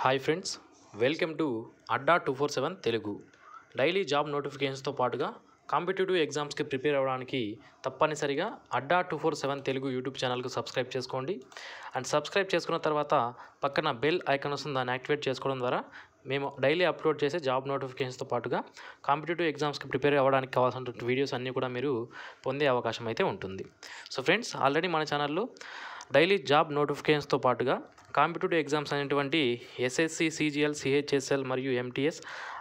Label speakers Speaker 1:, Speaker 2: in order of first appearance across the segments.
Speaker 1: Hi friends, welcome to Adda 247 Telugu. Daily job నోటిఫికేషన్స్తో పాటుగా competitive ఎగ్జామ్స్కి ప్రిపేర్ అవ్వడానికి తప్పనిసరిగా అడ్డా 247 తెలుగు యూట్యూబ్ ఛానల్కు సబ్స్క్రైబ్ చేసుకోండి. అండ్ సబ్స్క్రైబ్ చేసుకున్న తర్వాత పక్కన బెల్ ఐకాన్ వస్తుంది, దాన్ని యాక్టివేట్ చేసుకోవడం ద్వారా మేము డైలీ అప్లోడ్ చేసే జాబ్ నోటిఫికేషన్స్తో పాటుగా కాంపిటేటివ్ ఎగ్జామ్స్కి ప్రిపేర్ అవ్వడానికి కావాల్సిన వీడియోస్ అన్నీ కూడా మీరు పొందే అవకాశం అయితే ఉంటుంది. సో ఫ్రెండ్స్, ఆల్రెడీ మన ఛానల్లో డైలీ జాబ్ నోటిఫికేషన్స్తో పాటుగా కాంపిటేటివ్ ఎగ్జామ్స్ అనేటువంటి ఎస్ఎస్సి, సిజిఎల్, సిహెచ్ఎస్ఎల్ మరియు ఎంటీఎస్,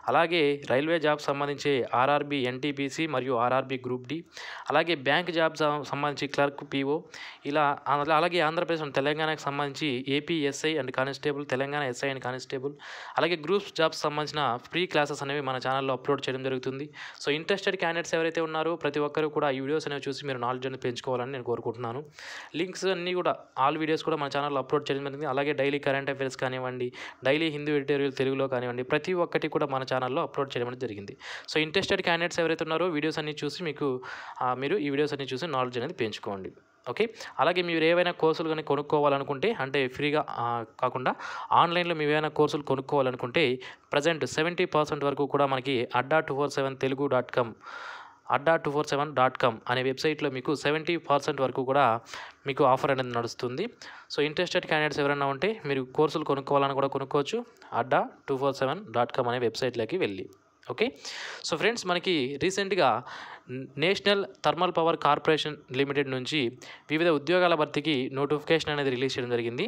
Speaker 1: అలాగే రైల్వే జాబ్ సంబంధించి ఆర్ఆర్బి, ఎన్టీపీసీ మరియు ఆర్ఆర్బి గ్రూప్ డి, అలాగే బ్యాంక్ జాబ్ సంబంధించి క్లర్క్, పిఓ, ఇలా అలాగే ఆంధ్రప్రదేశ్ తెలంగాణకు సంబంధించి AP SI and constable, Telangana SI and constable, అలాగే గ్రూప్స్ జాబ్స్ సంబంధించిన ఫ్రీ క్లాసెస్ అనేవి మన ఛానల్లో అప్లోడ్ చేయడం జరుగుతుంది. సో ఇంట్రెస్టెడ్ క్యాండిడేట్స్ ఎవరైతే ఉన్నారో ప్రతి ఒక్కరు కూడా ఈ వీడియోస్ అనేవి చూసి మీరు నాలెడ్జ్ అనేది పెంచుకోవాలని నేను కోరుకుంటున్నాను. లింక్స్ అన్నీ కూడా ఆల్ వీడియోస్ కూడా మన ఛానల్లో అప్లోడ్ చేయడం జరిగింది. అలాగే డైలీ కరెంట్ అఫైర్స్ కానివ్వండి, డైలీ హిందూ ఎడిటోరియల్ తెలుగులో కానివ్వండి, ప్రతి ఒక్కటి కూడా మన ఛానల్లో అప్లోడ్ చేయడం అనేది జరిగింది. సో ఇంట్రెస్టెడ్ క్యాండిడేట్స్ ఎవరైతే ఉన్నారో వీడియోస్ అన్ని చూసి మీరు ఈ వీడియోస్ అన్ని చూసి నాలెడ్జ్ అనేది పెంచుకోండి. ఓకే, అలాగే మీరు ఏవైనా కోర్సులు కానీ కొనుక్కోవాలనుకుంటే, అంటే ఫ్రీగా కాకుండా ఆన్లైన్లో మీరు ఏవైనా కోర్సులు కొనుక్కోవాలనుకుంటే ప్రజెంట్ 70% వరకు కూడా మనకి అడ్డా 247 తెలుగు.com adda247.com అనే వెబ్సైట్లో మీకు 70% వరకు కూడా మీకు ఆఫర్ అనేది నడుస్తుంది. సో ఇంట్రెస్టెడ్ క్యాండిడేట్స్ ఎవరైనా ఉంటే మీరు కోర్సులు కొనుక్కోవాలని కూడా కొనుక్కోవచ్చు adda247.com అనే వెబ్సైట్లోకి వెళ్ళి. ఓకే, సో ఫ్రెండ్స్, మనకి రీసెంట్గా national thermal power corporation limited నుంచి వివిధ ఉద్యోగాల భర్తీకి నోటిఫికేషన్ అనేది రిలీజ్ చేయడం జరిగింది.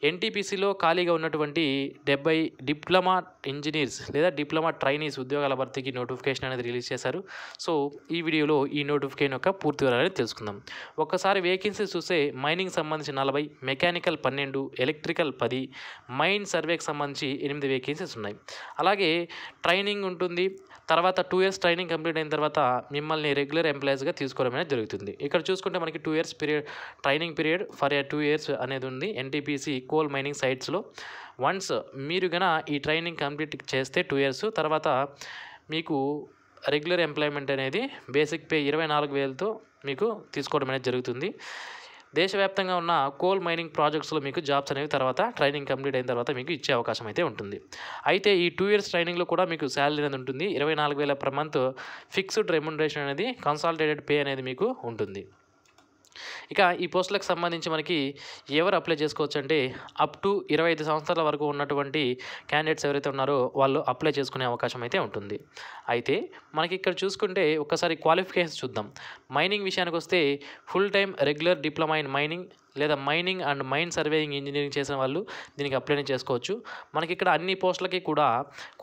Speaker 1: ఎన్టీపీసీలో ఖాళీగా ఉన్నటువంటి 70 డిప్లొమా ఇంజనీర్స్ లేదా డిప్లొమా ట్రైనీస్ ఉద్యోగాల భర్తీకి నోటిఫికేషన్ అనేది రిలీజ్ చేశారు. సో ఈ వీడియోలో ఈ నోటిఫికేషన్ యొక్క పూర్తి వివరాలు తెలుసుకుందాం. ఒక్కసారి వేకెన్సీస్ చూస్తే మైనింగ్ సంబంధించి 40, మెకానికల్ 12, ఎలక్ట్రికల్ 10, మైన్ సర్వేకి సంబంధించి 8 వేకెన్సీస్ ఉన్నాయి. అలాగే ట్రైనింగ్ ఉంటుంది. తర్వాత 2 years ట్రైనింగ్ కంప్లీట్ అయిన తర్వాత మిమ్మల్ని రెగ్యులర్ ఎంప్లాయీస్గా తీసుకోవడం అనేది జరుగుతుంది. ఇక్కడ చూసుకుంటే మనకి 2 years period training period for 2 years అనేది ఉంది ఎన్టీపీసీ కోల్ మైనింగ్ సైట్స్లో. వన్స్ మీరు గన ఈ ట్రైనింగ్ కంప్లీట్ చేస్తే 2 years తర్వాత మీకు రెగ్యులర్ ఎంప్లాయ్మెంట్ అనేది బేసిక్ పే 24,000తో మీకు తీసుకోవడం అనేది జరుగుతుంది. దేశవ్యాప్తంగా ఉన్న కోల్ మైనింగ్ ప్రాజెక్ట్స్లో మీకు జాబ్స్ అనేవి తర్వాత ట్రైనింగ్ కంప్లీట్ అయిన తర్వాత మీకు ఇచ్చే అవకాశం అయితే ఉంటుంది. అయితే ఈ 2 years ట్రైనింగ్లో కూడా మీకు శాలరీ అనేది ఉంటుంది. 24,000 per month ఫిక్స్డ్ రెమ్యునరేషన్ అనేది, కన్సాలిడేటెడ్ పే అనేది మీకు ఉంటుంది. ఇక ఈ పోస్టులకు సంబంధించి మనకి ఎవరు అప్లై చేసుకోవచ్చు అంటే అప్ టు 25 సంవత్సరాల వరకు ఉన్నటువంటి క్యాండిడేట్స్ ఎవరైతే ఉన్నారో వాళ్ళు అప్లై చేసుకునే అవకాశం అయితే ఉంటుంది. అయితే మనకి ఇక్కడ చూసుకుంటే ఒకసారి క్వాలిఫికేషన్స్ చూద్దాం. మైనింగ్ విషయానికి వస్తే full time regular diploma in mining లేదా mining and mine surveying engineering చేసిన వాళ్ళు దీనికి అప్లై చేసుకోవచ్చు. మనకి ఇక్కడ అన్ని పోస్టులకి కూడా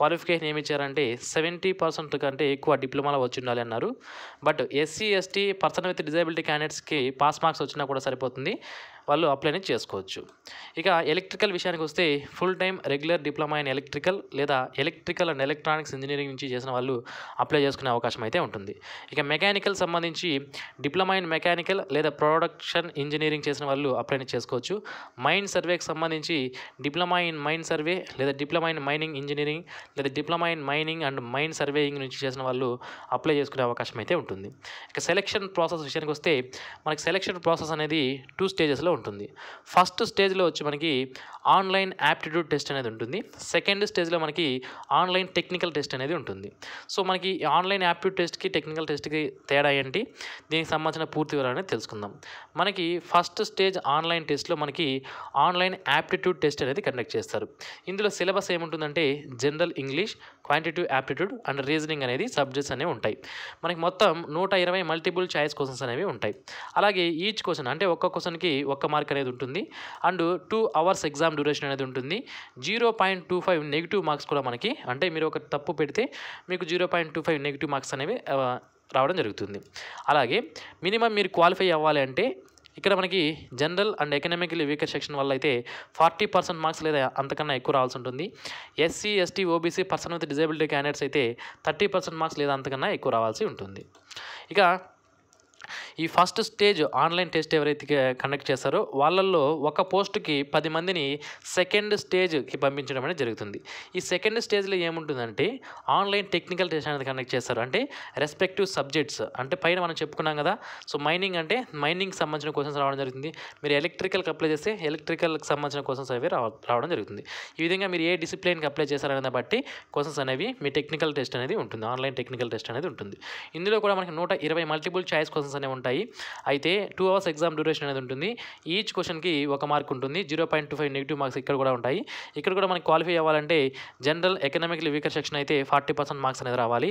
Speaker 1: క్వాలిఫికేషన్ ఏమి ఇచ్చారంటే 70% కంటే ఎక్కువ డిప్లొమాలో వచ్చి ఉండాలి అన్నారు. But SC, ST, person with disability క్యాండిడేట్స్కి పాస్ మార్క్స్ వచ్చినా కూడా సరిపోతుంది, వాళ్ళు అప్లై చేసుకోవచ్చు. ఇక ఎలక్ట్రికల్ విషయానికి వస్తే full time regular diploma in electrical లేదా ఎలక్ట్రికల్ అండ్ ఎలక్ట్రానిక్స్ ఇంజనీరింగ్ నుంచి చేసిన వాళ్ళు అప్లై చేసుకునే అవకాశం అయితే ఉంటుంది. ఇక మెకానికల్ సంబంధించి డిప్లొమా ఇన్ మెకానికల్ లేదా ప్రొడక్షన్ ఇంజనీరింగ్ చేసిన వాళ్ళు అప్లై చేసుకోవచ్చు. మైన్ సర్వేకి సంబంధించి డిప్లొమా ఇన్ మైన్ సర్వే లేదా డిప్లొమా ఇన్ మైనింగ్ ఇంజనీరింగ్ లేదా diploma in mining and mine surveying నుంచి చేసిన వాళ్ళు అప్లై చేసుకునే అవకాశం అయితే ఉంటుంది. ఇక సెలక్షన్ ప్రాసెస్ విషయానికి వస్తే మనకి సెలక్షన్ ప్రాసెస్ అనేది 2 stagesలో ఉంటుంది. ఫస్ట్ స్టేజ్లో వచ్చి మనకి ఆన్లైన్ యాప్టిట్యూడ్ టెస్ట్ అనేది ఉంటుంది. సెకండ్ స్టేజ్లో మనకి ఆన్లైన్ టెక్నికల్ టెస్ట్ అనేది ఉంటుంది. సో మనకి ఆన్లైన్ యాప్టిట్యూడ్ టెస్ట్కి టెక్నికల్ టెస్ట్కి తేడా ఏంటి, దీనికి సంబంధించిన పూర్తి వివరాలను తెలుసుకుందాం. మనకి ఫస్ట్ స్టేజ్ ఆన్లైన్ టెస్ట్లో మనకి ఆన్లైన్ యాప్టిట్యూడ్ టెస్ట్ అనేది కండక్ట్ చేస్తారు. ఇందులో సిలబస్ ఏముంటుందంటే general English, quantitative aptitude and reasoning అనేది సబ్జెక్ట్స్ అనేవి ఉంటాయి. మనకి మొత్తం 120 మల్టిపుల్ చాయిస్ క్వశ్చన్స్ అనేవి ఉంటాయి. అలాగే ఈచ్ క్వశ్చన్ అంటే ఒక్క క్వశ్చన్కి 1 మార్క్ అనేది ఉంటుంది. అండ్ 2 hours ఎగ్జామ్ డ్యూరేషన్ అనేది ఉంటుంది. 0.25 నెగిటివ్ మార్క్స్ కూడా మనకి, అంటే మీరు ఒక తప్పు పెడితే మీకు 0.25 నెగిటివ్ మార్క్స్ అనేవి రావడం జరుగుతుంది. అలాగే మినిమం మీరు క్వాలిఫై అవ్వాలి అంటే ఇక్కడ మనకి general and economically weaker section వల్ల అయితే 40% మార్క్స్ లేదా అంతకన్నా ఎక్కువ రావాల్సి ఉంటుంది. SC, ST, OBC, person with disability candidates అయితే 30% మార్క్స్ లేదా అంతకన్నా ఎక్కువ రావాల్సి ఉంటుంది. ఇక ఈ ఫస్ట్ స్టేజ్ ఆన్లైన్ టెస్ట్ ఎవరైతే కండక్ట్ చేస్తారో వాళ్ళల్లో ఒక పోస్ట్కి 10 మందిని సెకండ్ స్టేజ్కి పంపించడం అనేది జరుగుతుంది. ఈ సెకండ్ స్టేజ్లో ఏముంటుందంటే ఆన్లైన్ టెక్నికల్ టెస్ట్ అనేది కండక్ట్ చేస్తారు. అంటే రెస్పెక్టివ్ సబ్జెక్ట్స్, అంటే పైన మనం చెప్పుకున్నాం కదా, సో మైనింగ్ అంటే మైనింగ్కి సంబంధించిన క్వశ్చన్స్ రావడం జరుగుతుంది. మీరు ఎలక్ట్రికల్కి అప్లై చేస్తే ఎలక్ట్రికల్కి సంబంధించిన క్వశ్చన్స్ అవి రావడం జరుగుతుంది. ఈ విధంగా మీరు ఏ డిసిప్లిన్కి అప్లై చేశారనే బట్టి క్వశ్చన్స్ అనేవి మీ టెక్నికల్ టెస్ట్ అనేది ఉంటుంది, ఆన్లైన్ టెక్నికల్ టెస్ట్ అనేది ఉంటుంది. ఇందులో కూడా మనకి 120 మల్టిపుల్ చాయిస్ క్వశ్చన్స్ అనేవి ఉంటాయి. అయితే 2 hours ఎగ్జామ్ డ్యూరేషన్ అనేది ఉంటుంది. ఈచ్ క్వశ్చన్కి 1 మార్క్ ఉంటుంది. 0.25 నెగిటివ్ మార్క్స్ ఇక్కడ కూడా ఉంటాయి. ఇక్కడ కూడా మనకి క్వాలిఫై అవ్వాలంటే జనరల్ ఎకనామికల్ వీకర్ సెక్షన్ అయితే 40% మార్క్స్ అనేది రావాలి.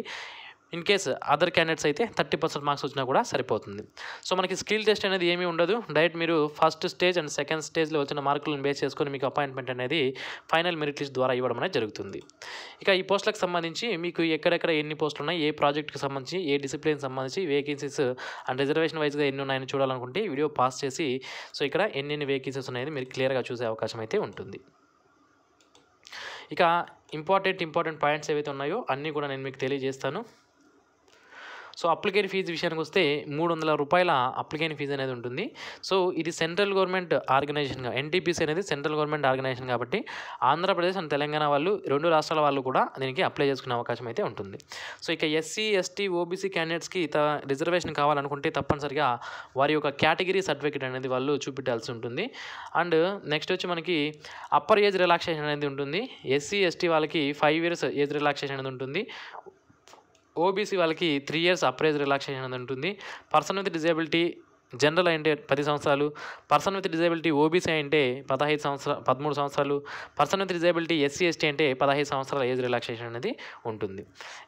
Speaker 1: ఇన్ కేస్ అదర్ క్యాండిడేట్స్ అయితే 30% మార్క్స్ వచ్చినా కూడా సరిపోతుంది. సో మనకి స్కిల్ టెస్ట్ అనేది ఏమీ ఉండదు. డైరెక్ట్ మీరు ఫస్ట్ స్టేజ్ అండ్ సెకండ్ స్టేజ్లో వచ్చిన మార్కులను బేస్ చేసుకొని మీకు అపాయింట్మెంట్ అనేది ఫైనల్ మెరిట్ లిస్ట్ ద్వారా ఇవ్వడం అనేది జరుగుతుంది. ఇక ఈ పోస్టులకు సంబంధించి మీకు ఎక్కడెక్కడ ఎన్ని పోస్టులు ఉన్నాయి, ఏ ప్రాజెక్ట్కి సంబంధించి, ఏ డిసిప్లిన్ సంబంధించి వేకెన్సీస్ అండ్ రిజర్వేషన్ వైజ్గా ఎన్ని ఉన్నాయని చూడాలనుకుంటే వీడియో పాస్ చేసి సో ఇక్కడ ఎన్ని వేకెన్సీస్ ఉన్నాయని మీరు క్లియర్గా చూసే అవకాశం అయితే ఉంటుంది. ఇక ఇంపార్టెంట్ పాయింట్స్ ఏవైతే ఉన్నాయో అన్నీ కూడా నేను మీకు తెలియజేస్తాను. సో అప్లికేషన్ ఫీజు విషయానికి వస్తే 300 రూపాయల అప్లికేషన్ ఫీజు అనేది ఉంటుంది. సో ఇది సెంట్రల్ గవర్నమెంట్ ఆర్గనైజేషన్గా, ఎన్టీపీసీ అనేది సెంట్రల్ గవర్నమెంట్ ఆర్గనైజేషన్ కాబట్టి ఆంధ్రప్రదేశ్ అండ్ తెలంగాణ వాళ్ళు 2 రాష్ట్రాల వాళ్ళు కూడా దీనికి అప్లై చేసుకునే అవకాశం అయితే ఉంటుంది. సో ఇక ఎస్సీ, ఎస్టీ, ఓబీసీ క్యాండిడేట్స్కి రిజర్వేషన్ కావాలనుకుంటే తప్పనిసరిగా వారి యొక్క కేటగిరీ సర్టిఫికేట్ అనేది వాళ్ళు చూపెట్టాల్సి ఉంటుంది. అండ్ నెక్స్ట్ వచ్చి మనకి అప్పర్ ఏజ్ రిలాక్సేషన్ అనేది ఉంటుంది. ఎస్సీ, ఎస్టీ వాళ్ళకి 5 years ఏజ్ రిలాక్సేషన్ అనేది ఉంటుంది. ఓబీసీ వాళ్ళకి 3 years అప్రైజ్ రిలాక్సేషన్ అనేది ఉంటుంది. పర్సన్ విత్ డిజేబిలిటీ జనరల్ అంటే 10 సంవత్సరాలు, పర్సన్ విత్ డిజేబిలిటీ ఓబీసీ అంటే 13 సంవత్సరాలు, person with disability SC, ST అంటే 15 సంవత్సరాల ఏజ్ రిలాక్సేషన్ అనేది ఉంటుంది.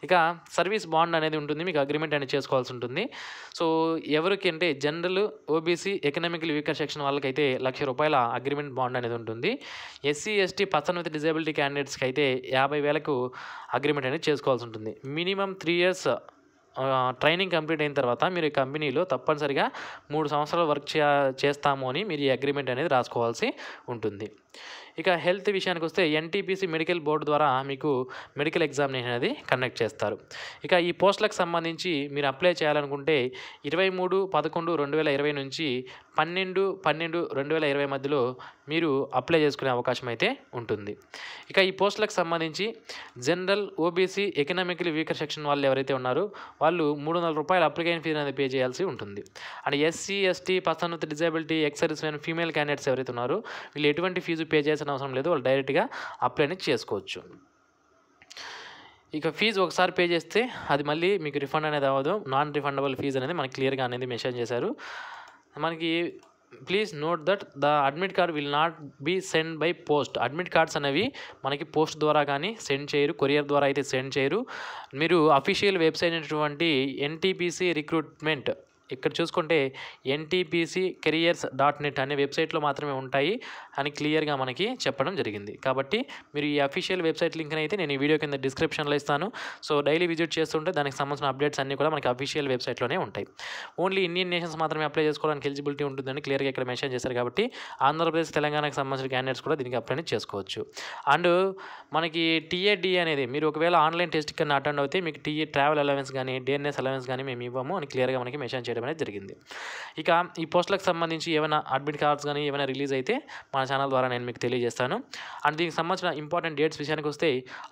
Speaker 1: ఇక సర్వీస్ బాండ్ అనేది ఉంటుంది, మీకు అగ్రిమెంట్ అనేది చేసుకోవాల్సి ఉంటుంది. సో ఎవరికి అంటే general, OBC, economical weaker section వాళ్ళకైతే ₹1,00,000 అగ్రిమెంట్ బాండ్ అనేది ఉంటుంది. SC, ST, person with disability క్యాండిడేట్స్కి అయితే 50,000 అగ్రిమెంట్ అనేది చేసుకోవాల్సి ఉంటుంది. మినిమం 3 years ట్రైనింగ్ కంప్లీట్ అయిన తర్వాత మీరు ఈ కంపెనీలో తప్పనిసరిగా 3 సంవత్సరాలు వర్క్ చేస్తాము అని మీరు ఈ అగ్రిమెంట్ అనేది రాసుకోవాల్సి ఉంటుంది. ఇక హెల్త్ విషయానికి వస్తే ఎన్టీపీసీ మెడికల్ బోర్డు ద్వారా మీకు మెడికల్ ఎగ్జామినేషన్ అనేది కండక్ట్ చేస్తారు. ఇక ఈ పోస్టులకు సంబంధించి మీరు అప్లై చేయాలనుకుంటే 23/11/2020 నుంచి 12/12/2020 మధ్యలో మీరు అప్లై చేసుకునే అవకాశం అయితే ఉంటుంది. ఇక ఈ పోస్టులకు సంబంధించి general, OBC, economical weaker section వాళ్ళు ఎవరైతే ఉన్నారో వాళ్ళు ₹300 అప్లికేషన్ ఫీజు అనేది పే చేయాల్సి ఉంటుంది. And SC, ST, person with disability, ex service men, female candidates ఎవరైతే ఉన్నారో వీళ్ళు ఎటువంటి ఫీజు పే చేయాల్సిన అవసరం లేదు, వాళ్ళు డైరెక్ట్గా అప్లై అనేది చేసుకోవచ్చు. ఇక ఫీజు ఒకసారి పే చేస్తే అది మళ్ళీ మీకు రిఫండ్ అనేది అవ్వదు. నాన్ రిఫండబుల్ ఫీజు అనేది మనకి క్లియర్గా అనేది మెన్షన్ చేశారు. మనకి please note that the admit card will not be send by post. Admit cards అనేవి మనకి పోస్ట్ ద్వారా కానీ సెండ్ చేయరు, కొరియర్ ద్వారా అయితే సెండ్ చేయరు. మీరు అఫీషియల్ వెబ్సైట్ అయినటువంటి ఎన్టీపీసీ రిక్రూట్మెంట్ ఇక్కడ చూసుకుంటే ntpccareers.net అనే వెబ్సైట్లో మాత్రమే ఉంటాయి అని క్లియర్గా మనకి చెప్పడం జరిగింది. కాబట్టి మీరు ఈ అఫీషియల్ వెబ్సైట్ లింక్ని అయితే నేను ఈ వీడియో కింద డిస్క్రిప్షన్లో ఇస్తాను. సో డైలీ విజిట్ చేస్తుంటే దానికి సంబంధించిన అప్డేట్స్ అన్నీ కూడా మనకి అఫీషియల్ వెబ్సైట్లోనే ఉంటాయి. ఓన్లీ ఇండియన్ నేషన్స్ మాత్రమే అప్లై చేసుకోవడానికి ఎలిజిబిలిటీ ఉంటుందని క్లియర్గా ఇక్కడ మెన్షన్ చేశారు. కాబట్టి ఆంధ్రప్రదేశ్, తెలంగాణకు సంబంధించిన క్యాండిడేట్స్ కూడా దీనికి అప్లై చేసుకోవచ్చు. అండ్ మనకి టీఏడి అనేది మీరు ఒకవేళ ఆన్లైన్ టెస్ట్ కన్నా అటెండ్ అవుతే మీకు ట్రావెల్ అలవెన్స్ కానీ, డిఎన్ఎస్ అలవెన్స్ కానీ మేము ఇవ్వము అని క్లియర్గా మనకి మెన్షన్ చేయడం అనేది జరిగింది. ఇక ఈ పోస్టులకు సంబంధించి ఏమైనా అడ్మిట్ కార్డ్స్ కానీ ఏమైనా రిలీజ్ అయితే మన ఛానల్ ద్వారా నేను మీకు తెలియజేస్తాను. అండ్ దీనికి సంబంధించిన ఇంపార్టెంట్ డేట్స్ విషయానికి వస్తే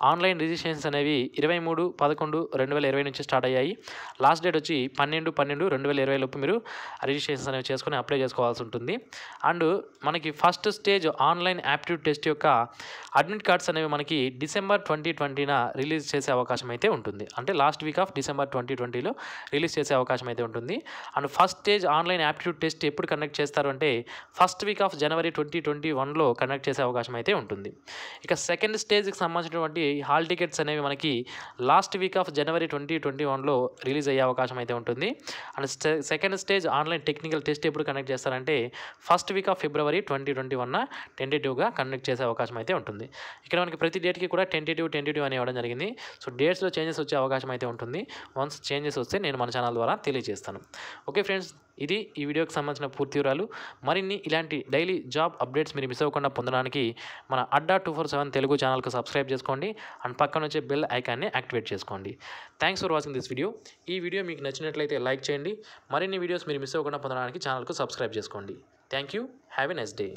Speaker 1: ఆన్లైన్ రిజిస్ట్రేషన్స్ అనేవి 23/11/2020 నుంచి స్టార్ట్ అయ్యాయి. లాస్ట్ డేట్ వచ్చి 12/12/2020 లోపు మీరు రిజిస్ట్రేషన్స్ అనేవి చేసుకొని అప్లై చేసుకోవాల్సి ఉంటుంది. అండ్ మనకి first stage online aptitude test యొక్క అడ్మిట్ కార్డ్స్ అనేవి మనకి December 2020 రిలీజ్ చేసే అవకాశం అయితే ఉంటుంది. అంటే లాస్ట్ వీక్ ఆఫ్ December 2020లో రిలీజ్ చేసే అవకాశం అయితే ఉంటుంది. And first stage online aptitude test ఎప్పుడు కండక్ట్ చేస్తారు అంటే ఫస్ట్ వీక్ ఆఫ్ January 2021లో కండక్ట్ చేసే అవకాశం అయితే ఉంటుంది. ఇక సెకండ్ స్టేజ్కి సంబంధించినటువంటి హాల్ టికెట్స్ అనేవి మనకి లాస్ట్ వీక్ ఆఫ్ January 2021లో రిలీజ్ అయ్యే అవకాశం అయితే ఉంటుంది. And second stage online technical test ఎప్పుడు కండక్ట్ చేస్తారంటే ఫస్ట్ వీక్ ఆఫ్ February 2021 టెంటేటివ్గా కండక్ట్ చేసే అవకాశం అయితే ఉంటుంది. ఇక్కడ మనకి ప్రతి డేట్కి కూడా టెంటేటివ్ అని ఇవ్వడం జరిగింది. సో డేట్స్లో చేంజెస్ వచ్చే అవకాశం అయితే ఉంటుంది. వన్స్ చేంజెస్ వస్తే నేను మన ఛానల్ ద్వారా తెలియజేస్తాను. ఓకే ఫ్రెండ్స్, ఇది ఈ వీడియోకి సంబంధించిన పూర్తి వివరాలు. మరిన్ని ఇలాంటి డైలీ జాబ్ అప్డేట్స్ మీరు మిస్ అవ్వకుండా పొందడానికి మన అడ్డా 247 తెలుగు ఛానల్కి సబ్స్క్రైబ్ చేసుకోండి అండ్ పక్కన వచ్చే బెల్ ఐకాన్ని యాక్టివేట్ చేసుకోండి. Thanks for watching this video. ఈ వీడియో మీకు నచ్చినట్లయితే లైక్ చేయండి. మరిన్ని వీడియోస్ మీరు మిస్ అవ్వకుండా పొందడానికి ఛానల్కు సబ్స్క్రైబ్ చేసుకోండి. Thank you. Have a nice day.